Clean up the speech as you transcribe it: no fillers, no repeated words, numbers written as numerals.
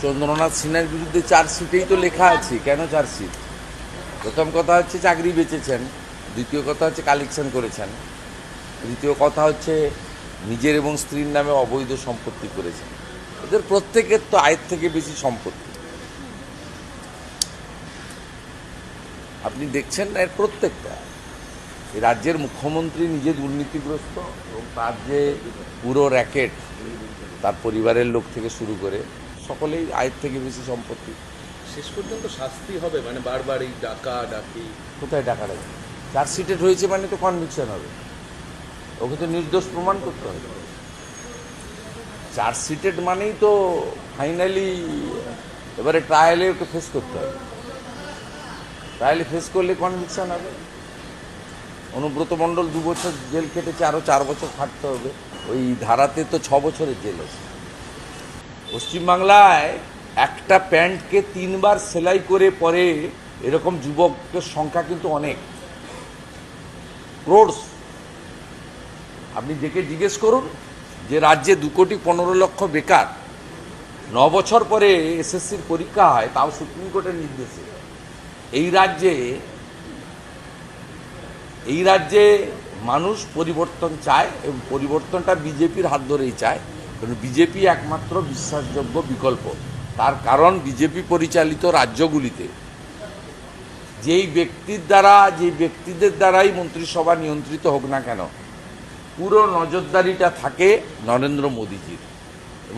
চন্দ্রনাথ সিনহার বিরুদ্ধে চার্জশিটেই তো লেখা আছে। কেন চার্জশিট? প্রথম কথা হচ্ছে চাকরি বেচেছেন, দ্বিতীয় কথা হচ্ছে কালেকশন করেছেন, তৃতীয় কথা হচ্ছে নিজের এবং স্ত্রীর নামে অবৈধ সম্পত্তি করেছেন। এদের প্রত্যেকের তো আয়ের থেকে বেশি সম্পত্তি। আপনি দেখছেন না, এর প্রত্যেকটা। এই রাজ্যের মুখ্যমন্ত্রী নিজে দুর্নীতিগ্রস্ত এবং তার যে পুরো র্যাকেট, তার পরিবারের লোক থেকে শুরু করে সকলেই আয়ের থেকে বেশি সম্পত্তি। শেষ পর্যন্ত শাস্তি হবে, মানে বারবার এই ডাকি কোথায় টাকা রাখবে? চার্জশিটেড হয়েছে মানে তো কনভিকশন হবে, ওকে তো নির্দোষ প্রমাণ করতে হবে। চার্জশিটেড মানেই তো ফাইনালি এবারে ট্রায়ালে ওকে ফেস করতে হবে। ট্রায়ালে ফেস করলে কনভিকশন হবে। অনুব্রত মণ্ডল 2 বছর জেল খেটেছে, আরও 4 বছর খাটতে হবে। ওই ধারাতে তো 6 বছরের জেল আছে। পশ্চিমবাংলায় একটা প্যান্টকে 3 বার সেলাই করে পরে এরকম যুবকের সংখ্যা কিন্তু অনেক, ক্রোড়স। আপনি দেখে জিজ্ঞেস করুন যে রাজ্যে 2,15,00,000 বেকার, 9 বছর পরে এসএসসির পরীক্ষা হয়, তাও সুপ্রিম কোর্টের নির্দেশে। এই রাজ্যে মানুষ পরিবর্তন চায় এবং পরিবর্তনটা বিজেপির হাত ধরেই চায়, কারণ বিজেপি একমাত্র বিশ্বাসযোগ্য বিকল্প। তার কারণ বিজেপি পরিচালিত রাজ্যগুলিতে যেই ব্যক্তিদের দ্বারাই মন্ত্রিসভা নিয়ন্ত্রিত হোক না কেন, পুরো নজরদারিটা থাকে নরেন্দ্র মোদীজির।